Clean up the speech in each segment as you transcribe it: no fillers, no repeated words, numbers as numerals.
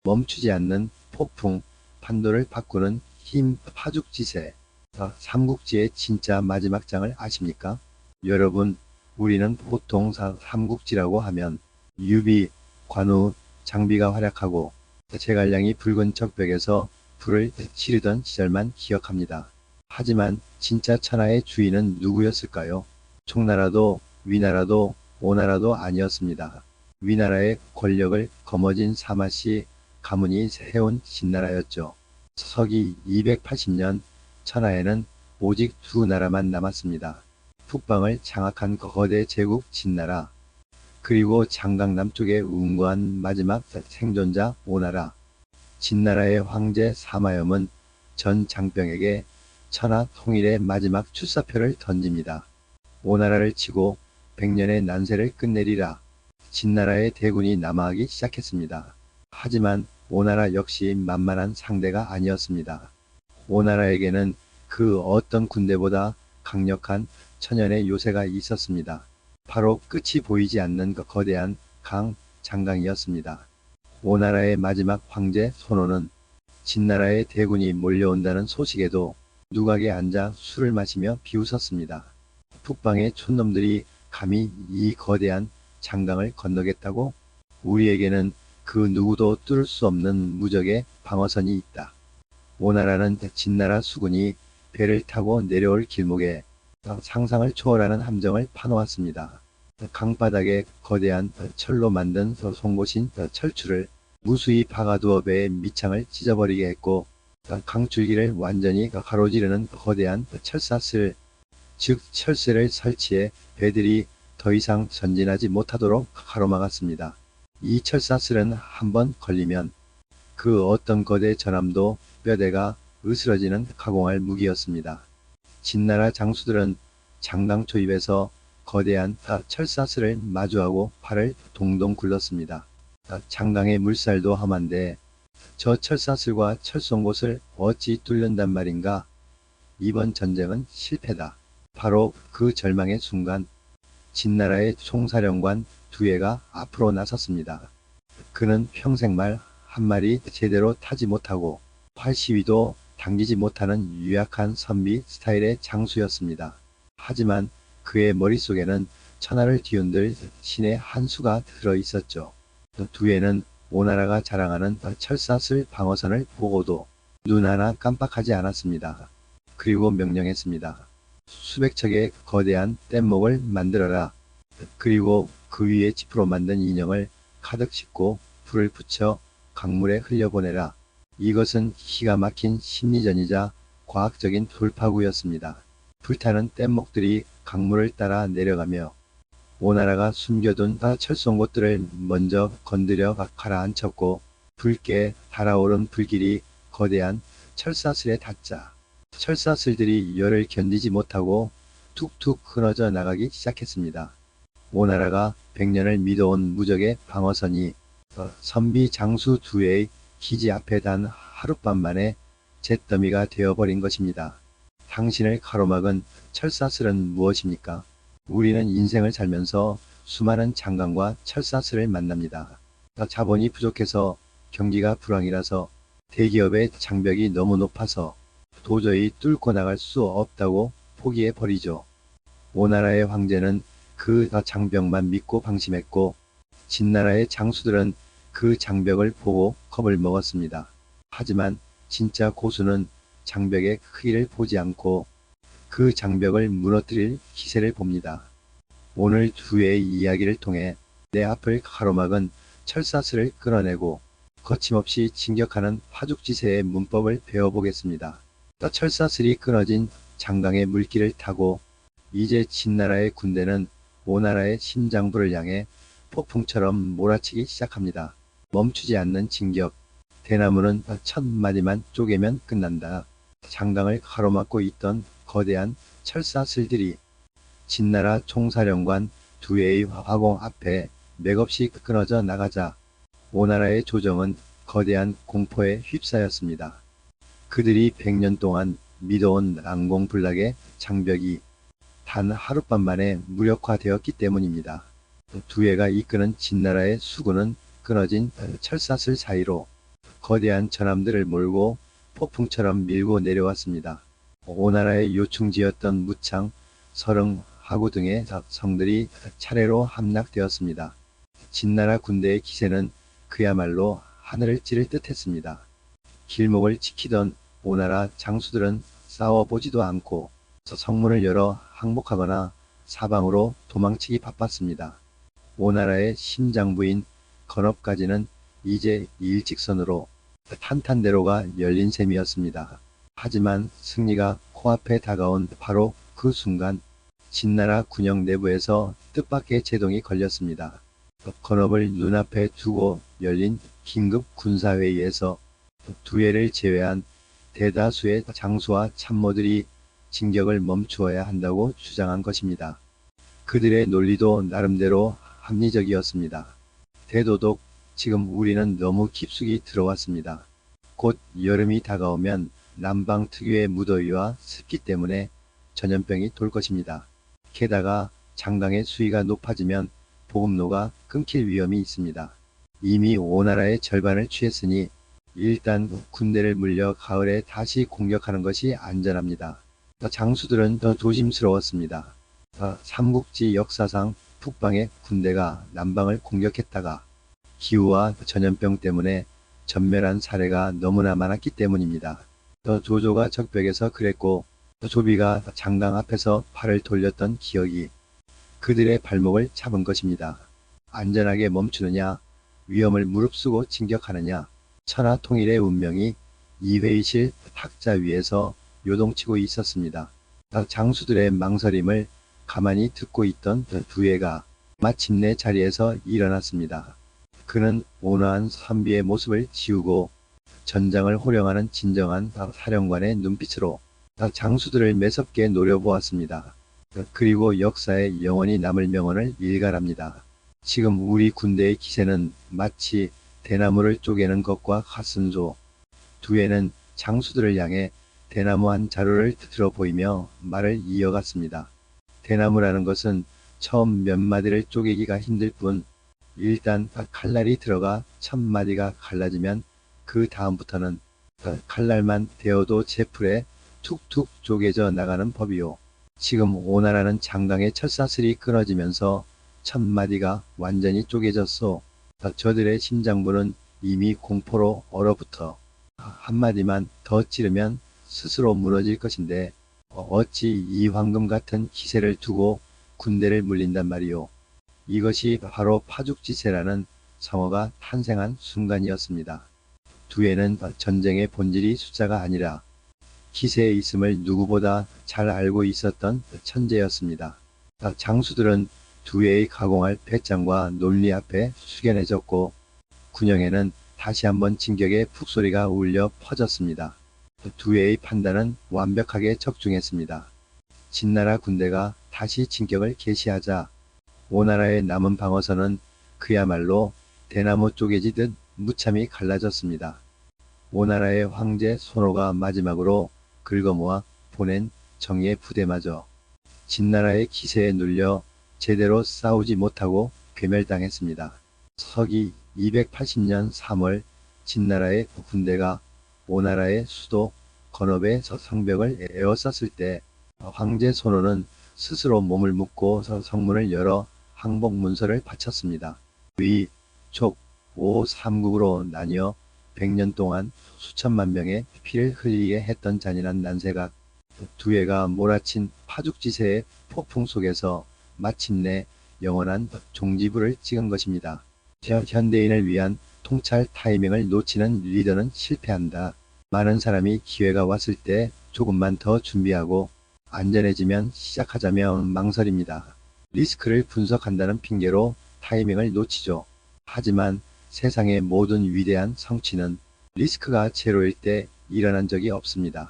멈추지 않는 폭풍, 판도를 바꾸는 힘 파죽지세. 삼국지의 진짜 마지막 장을 아십니까? 여러분, 우리는 보통 삼국지라고 하면 유비, 관우, 장비가 활약하고 제갈량이 붉은 적벽에서 불을 치르던 시절만 기억합니다. 하지만 진짜 천하의 주인은 누구였을까요? 총나라도 위나라도 오나라도 아니었습니다. 위나라의 권력을 거머쥔 사마씨 가문이 세운 진나라였죠. 서기 280년 천하에는 오직 두 나라만 남았습니다. 북방을 장악한 거대 제국 진나라, 그리고 장강 남쪽에 운거한 마지막 생존자 오나라. 진나라의 황제 사마염은 전 장병에게 천하 통일의 마지막 출사표를 던집니다. 오나라를 치고 100년의 난세를 끝내리라. 진나라의 대군이 남하하기 시작했습니다. 하지만 오나라 역시 만만한 상대가 아니었습니다. 오나라에게는 그 어떤 군대보다 강력한 천연의 요새가 있었습니다. 바로 끝이 보이지 않는 그 거대한 강 장강이었습니다. 오나라의 마지막 황제 손호는 진나라의 대군이 몰려온다는 소식에도 누각에 앉아 술을 마시며 비웃었습니다. 북방의 촌놈들이 감히 이 거대한 장강을 건너겠다고? 우리에게는 그 누구도 뚫을 수 없는 무적의 방어선이 있다. 오나라는 진나라 수군이 배를 타고 내려올 길목에 상상을 초월하는 함정을 파놓았습니다. 강바닥에 거대한 철로 만든 송곳인 철추를 무수히 박아두어 배의 밑창을 찢어버리게 했고, 강줄기를 완전히 가로지르는 거대한 철사슬, 즉 철새를 설치해 배들이 더 이상 전진하지 못하도록 가로막았습니다. 이 철사슬은 한번 걸리면 그 어떤 거대 전함도 뼈대가 으스러지는 가공할 무기였습니다. 진나라 장수들은 장강 초입에서 거대한 철사슬을 마주하고 팔을 동동 굴렀습니다. 장강의 물살도 험한데 저 철사슬과 철송곳을 어찌 뚫는단 말인가? 이번 전쟁은 실패다. 바로 그 절망의 순간 진나라의 총사령관 두예가 앞으로 나섰습니다. 그는 평생 말 한 마리 제대로 타지 못하고 활 시위도 당기지 못하는 유약한 선비 스타일의 장수였습니다. 하지만 그의 머릿속에는 천하를 뒤흔들 신의 한 수가 들어있었죠. 두예는 오나라가 자랑하는 철사슬 방어선을 보고도 눈 하나 깜빡하지 않았습니다. 그리고 명령했습니다. 수백 척의 거대한 뗏목을 만들어라. 그리고 그 위에 지프로 만든 인형을 가득 싣고 불을 붙여 강물에 흘려보내라. 이것은 기가 막힌 심리전이자 과학적인 돌파구였습니다. 불타는 뗏목들이 강물을 따라 내려가며 오나라가 숨겨둔 철송곳들을 먼저 건드려 가라앉혔고, 붉게 달아오른 불길이 거대한 철사슬에 닿자 철사슬들이 열을 견디지 못하고 툭툭 끊어져 나가기 시작했습니다. 오나라가 100년을 믿어온 무적의 방어선이 선비 장수 두의 기지 앞에 단 하룻밤 만에 잿더미가 되어버린 것입니다. 당신을 가로막은 철사슬은 무엇입니까? 우리는 인생을 살면서 수많은 장강과 철사슬을 만납니다. 자본이 부족해서, 경기가 불황이라서, 대기업의 장벽이 너무 높아서 도저히 뚫고 나갈 수 없다고 포기해 버리죠. 오나라의 황제는 그 장벽만 믿고 방심했고, 진나라의 장수들은 그 장벽을 보고 겁을 먹었습니다. 하지만 진짜 고수는 장벽의 크기를 보지 않고 그 장벽을 무너뜨릴 기세를 봅니다. 오늘 두의 이야기를 통해 내 앞을 가로막은 철사슬을 끊어내고 거침없이 진격하는 파죽지세의 문법을 배워보겠습니다. 철사슬이 끊어진 장강의 물길을 타고 이제 진나라의 군대는 오나라의 심장부를 향해 폭풍처럼 몰아치기 시작합니다. 멈추지 않는 진격. 대나무는 첫 마디만 쪼개면 끝난다. 장강을 가로막고 있던 거대한 철사슬들이 진나라 총사령관 두예의 화공 앞에 맥없이 끊어져 나가자 오나라의 조정은 거대한 공포에 휩싸였습니다. 그들이 100년 동안 믿어온 난공불락의 장벽이 단 하룻밤 만에 무력화되었기 때문입니다. 두예가 이끄는 진나라의 수군은 끊어진 철사슬 사이로 거대한 전함들을 몰고 폭풍처럼 밀고 내려왔습니다. 오나라의 요충지였던 무창, 설흥, 하구 등의 성들이 차례로 함락되었습니다. 진나라 군대의 기세는 그야말로 하늘을 찌를 듯했습니다. 길목을 지키던 오나라 장수들은 싸워보지도 않고 성문을 열어 항복하거나 사방으로 도망치기 바빴습니다. 오나라의 심장부인 건업까지는 이제 일직선으로 탄탄대로가 열린 셈이었습니다. 하지만 승리가 코앞에 다가온 바로 그 순간 진나라 군영 내부에서 뜻밖의 제동이 걸렸습니다. 건업을 눈앞에 두고 열린 긴급 군사회의에서 두예를 제외한 대다수의 장수와 참모들이 진격을 멈추어야 한다고 주장한 것입니다. 그들의 논리도 나름대로 합리적이었습니다. 대도독, 지금 우리는 너무 깊숙이 들어왔습니다. 곧 여름이 다가오면 남방 특유의 무더위와 습기 때문에 전염병이 돌 것입니다. 게다가 장강의 수위가 높아지면 보급로가 끊길 위험이 있습니다. 이미 오나라의 절반을 취했으니 일단 군대를 물려 가을에 다시 공격하는 것이 안전합니다. 장수들은 더 조심스러웠습니다. 삼국지 역사상 북방의 군대가 남방을 공격했다가 기후와 전염병 때문에 전멸한 사례가 너무나 많았기 때문입니다. 조조가 적벽에서 그랬고 조비가 장강 앞에서 팔을 돌렸던 기억이 그들의 발목을 잡은 것입니다. 안전하게 멈추느냐, 위험을 무릅쓰고 진격하느냐, 천하통일의 운명이 이 회의실 탁자 위에서 요동치고 있었습니다. 장수들의 망설임을 가만히 듣고 있던 두예가 마침내 자리에서 일어났습니다. 그는 온화한 선비의 모습을 지우고 전장을 호령하는 진정한 사령관의 눈빛으로 장수들을 매섭게 노려보았습니다. 그리고 역사에 영원히 남을 명언을 일갈합니다. 지금 우리 군대의 기세는 마치 대나무를 쪼개는 것과 같은소. 두예는 장수들을 향해 대나무 한 자루를 들어 보이며 말을 이어갔습니다. 대나무라는 것은 처음 몇 마디를 쪼개기가 힘들 뿐 일단 칼날이 들어가 천 마디가 갈라지면 그 다음부터는 칼날만 대어도 제풀에 툭툭 쪼개져 나가는 법이요. 지금 오나라는 장강의 철사슬이 끊어지면서 천 마디가 완전히 쪼개졌소. 저들의 심장부는 이미 공포로 얼어붙어 한마디만 더 찌르면 스스로 무너질 것인데 어찌 이 황금 같은 기세를 두고 군대를 물린단 말이오. 이것이 바로 파죽지세라는 성어가 탄생한 순간이었습니다. 두예는 전쟁의 본질이 숫자가 아니라 기세에 있음을 누구보다 잘 알고 있었던 천재였습니다. 장수들은 두예의 가공할 배짱과 논리 앞에 숙연해졌고 군영에는 다시 한번 진격의 북소리가 울려 퍼졌습니다. 두예의 판단은 완벽하게 적중했습니다. 진나라 군대가 다시 진격을 개시하자 오나라의 남은 방어선은 그야말로 대나무 쪼개지듯 무참히 갈라졌습니다. 오나라의 황제 손호가 마지막으로 긁어모아 보낸 정의의 부대마저 진나라의 기세에 눌려 제대로 싸우지 못하고 괴멸당했습니다. 서기 280년 3월 진나라의 군대가 오나라의 수도 건업의 성벽을 에워쌌을 때 황제 손호는 스스로 몸을 묶고 성문을 열어 항복 문서를 바쳤습니다. 위, 촉, 오, 삼국으로 나뉘어 100년 동안 수천만 명의 피를 흘리게 했던 잔인한 난세가 두예가 몰아친 파죽지세의 폭풍 속에서 마침내 영원한 종지부를 찍은 것입니다. 현대인을 위한 통찰 타이밍을 놓치는 리더는 실패한다. 많은 사람이 기회가 왔을 때 조금만 더 준비하고 안전해지면 시작하자면 망설입니다. 리스크를 분석한다는 핑계로 타이밍을 놓치죠. 하지만 세상의 모든 위대한 성취는 리스크가 제로일 때 일어난 적이 없습니다.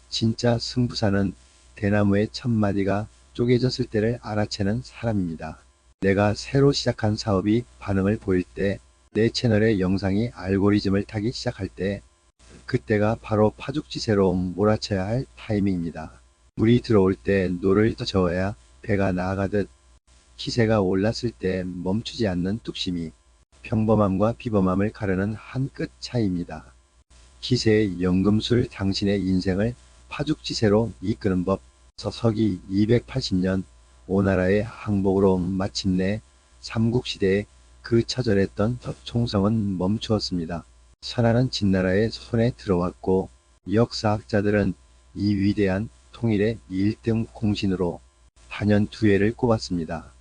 진짜 승부사는 대나무의 천 마디가 쪼개졌을 때를 알아채는 사람입니다. 내가 새로 시작한 사업이 반응을 보일 때, 내 채널의 영상이 알고리즘을 타기 시작할 때, 그때가 바로 파죽지세로 몰아쳐야 할 타이밍입니다. 물이 들어올 때 노를 저어야 배가 나아가듯 기세가 올랐을 때 멈추지 않는 뚝심이 평범함과 비범함을 가르는 한 끗 차이입니다. 기세의 연금술 당신의 인생을 파죽지세로 이끄는 법. 서기 280년 오나라의 항복으로 마침내 삼국시대에 그 처절했던 총성은 멈추었습니다. 천하는 진나라의 손에 들어왔고 역사학자들은 이 위대한 통일의 1등 공신으로 단연 두해를 꼽았습니다.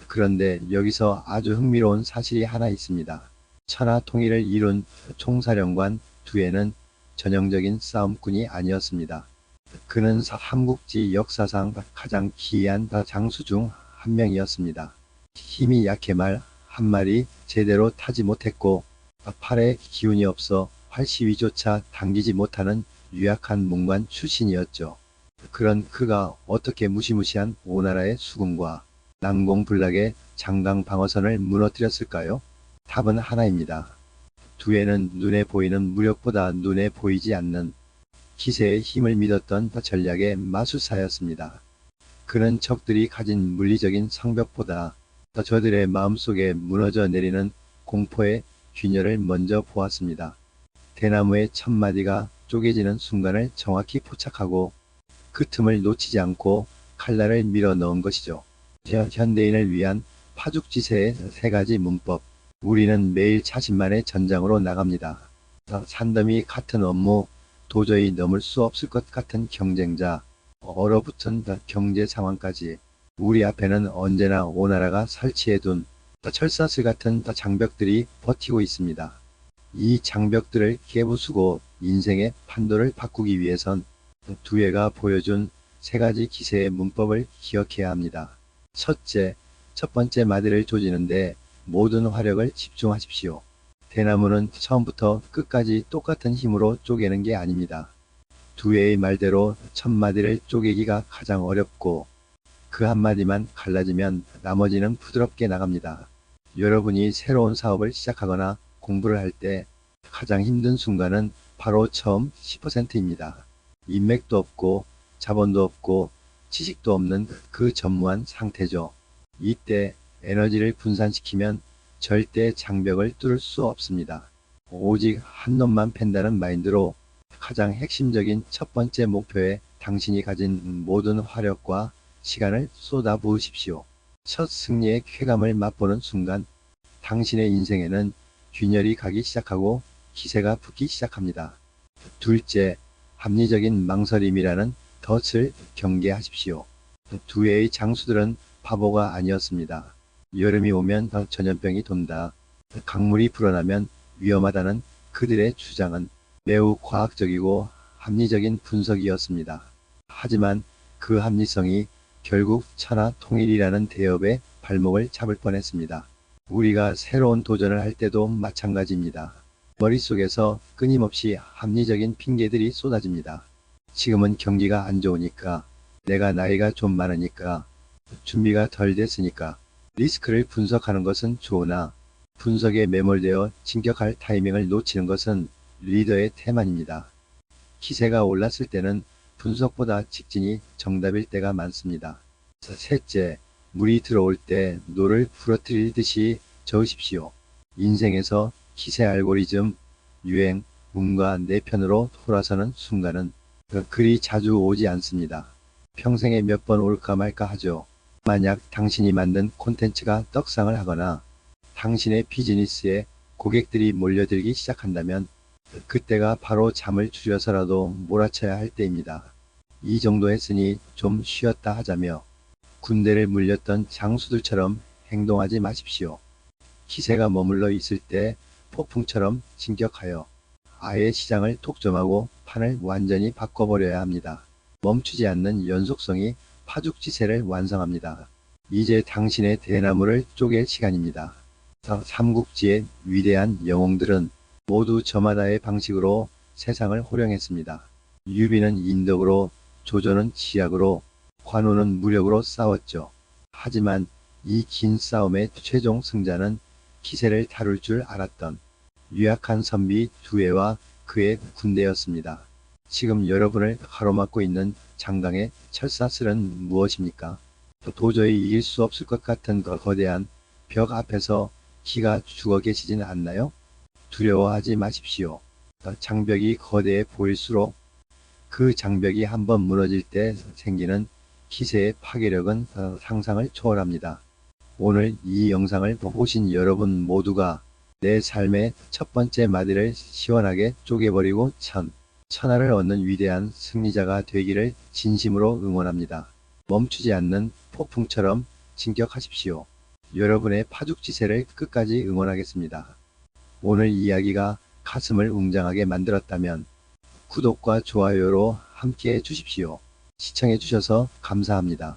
그런데 여기서 아주 흥미로운 사실이 하나 있습니다. 천하 통일을 이룬 총사령관 두해는 전형적인 싸움꾼이 아니었습니다. 그는 삼국지 역사상 가장 기이한 장수 중 한 명이었습니다. 힘이 약해 말 한 마리 제대로 타지 못했고 팔에 기운이 없어 활시위조차 당기지 못하는 유약한 문관 출신이었죠. 그런 그가 어떻게 무시무시한 오나라의 수군과 난공불락의 장강 방어선을 무너뜨렸을까요? 답은 하나입니다. 두해는 눈에 보이는 무력보다 눈에 보이지 않는 기세의 힘을 믿었던 전략의 마술사였습니다. 그는 적들이 가진 물리적인 성벽보다 저들의 마음속에 무너져 내리는 공포의 균열을 먼저 보았습니다. 대나무의 첫마디가 쪼개지는 순간을 정확히 포착하고 그 틈을 놓치지 않고 칼날을 밀어 넣은 것이죠. 현대인을 위한 파죽지세의 3가지 문법. 우리는 매일 자신만의 전장으로 나갑니다. 산더미 같은 업무, 도저히 넘을 수 없을 것 같은 경쟁자, 얼어붙은 경제 상황까지 우리 앞에는 언제나 오나라가 설치해둔 철사슬 같은 장벽들이 버티고 있습니다. 이 장벽들을 깨부수고 인생의 판도를 바꾸기 위해선 두해가 보여준 3가지 기세의 문법을 기억해야 합니다. 첫째, 첫 번째 마디를 조지는데 모든 화력을 집중하십시오. 대나무는 처음부터 끝까지 똑같은 힘으로 쪼개는 게 아닙니다. 두해의 말대로 첫 마디를 쪼개기가 가장 어렵고 그 한마디만 갈라지면 나머지는 부드럽게 나갑니다. 여러분이 새로운 사업을 시작하거나 공부를 할 때 가장 힘든 순간은 바로 처음 10%입니다. 인맥도 없고 자본도 없고 지식도 없는 그 전무한 상태죠. 이때 에너지를 분산시키면 절대 장벽을 뚫을 수 없습니다. 오직 한 놈만 팬다는 마인드로 가장 핵심적인 첫 번째 목표에 당신이 가진 모든 화력과 시간을 쏟아부으십시오. 첫 승리의 쾌감을 맛보는 순간 당신의 인생에는 균열이 가기 시작하고 기세가 붙기 시작합니다. 둘째, 합리적인 망설임이라는 덫을 경계하십시오. 두해의 장수들은 바보가 아니었습니다. 여름이 오면 전염병이 돈다. 강물이 불어나면 위험하다는 그들의 주장은 매우 과학적이고 합리적인 분석이었습니다. 하지만 그 합리성이 결국 천하 통일이라는 대업의 발목을 잡을 뻔했습니다. 우리가 새로운 도전을 할 때도 마찬가지입니다. 머릿속에서 끊임없이 합리적인 핑계들이 쏟아집니다. 지금은 경기가 안 좋으니까, 내가 나이가 좀 많으니까, 준비가 덜 됐으니까. 리스크를 분석하는 것은 좋으나 분석에 매몰되어 진격할 타이밍을 놓치는 것은 리더의 태만입니다. 기세가 올랐을 때는 분석보다 직진이 정답일 때가 많습니다. 셋째, 물이 들어올 때 노를 부러뜨리듯이 저으십시오. 인생에서 기세 알고리즘, 유행, 운과 내 편으로 돌아서는 순간은 그리 자주 오지 않습니다. 평생에 몇 번 올까 말까 하죠. 만약 당신이 만든 콘텐츠가 떡상을 하거나 당신의 비즈니스에 고객들이 몰려들기 시작한다면 그때가 바로 잠을 줄여서라도 몰아쳐야 할 때입니다. 이 정도 했으니 좀 쉬었다 하자며 군대를 물렸던 장수들처럼 행동하지 마십시오. 기세가 머물러 있을 때 폭풍처럼 진격하여 아예 시장을 독점하고 판을 완전히 바꿔버려야 합니다. 멈추지 않는 연속성이 파죽지세를 완성합니다. 이제 당신의 대나무를 쪼갤 시간입니다. 삼국지의 위대한 영웅들은 모두 저마다의 방식으로 세상을 호령했습니다. 유비는 인덕으로, 조조는 지약으로, 관우는 무력으로 싸웠죠. 하지만 이 긴 싸움의 최종 승자는 기세를 다룰 줄 알았던 유약한 선비 두해와 그의 군대였습니다. 지금 여러분을 가로막고 있는 장강의 철사슬은 무엇입니까? 도저히 이길 수 없을 것 같은 거대한 벽 앞에서 기가 죽어 계시지는 않나요? 두려워하지 마십시오. 장벽이 거대해 보일수록 그 장벽이 한번 무너질 때 생기는 기세의 파괴력은 상상을 초월합니다. 오늘 이 영상을 보신 여러분 모두가 내 삶의 첫 번째 마디를 시원하게 쪼개버리고 천하를 얻는 위대한 승리자가 되기를 진심으로 응원합니다. 멈추지 않는 폭풍처럼 진격하십시오. 여러분의 파죽지세를 끝까지 응원하겠습니다. 오늘 이야기가 가슴을 웅장하게 만들었다면 구독과 좋아요로 함께 해주십시오. 시청해주셔서 감사합니다.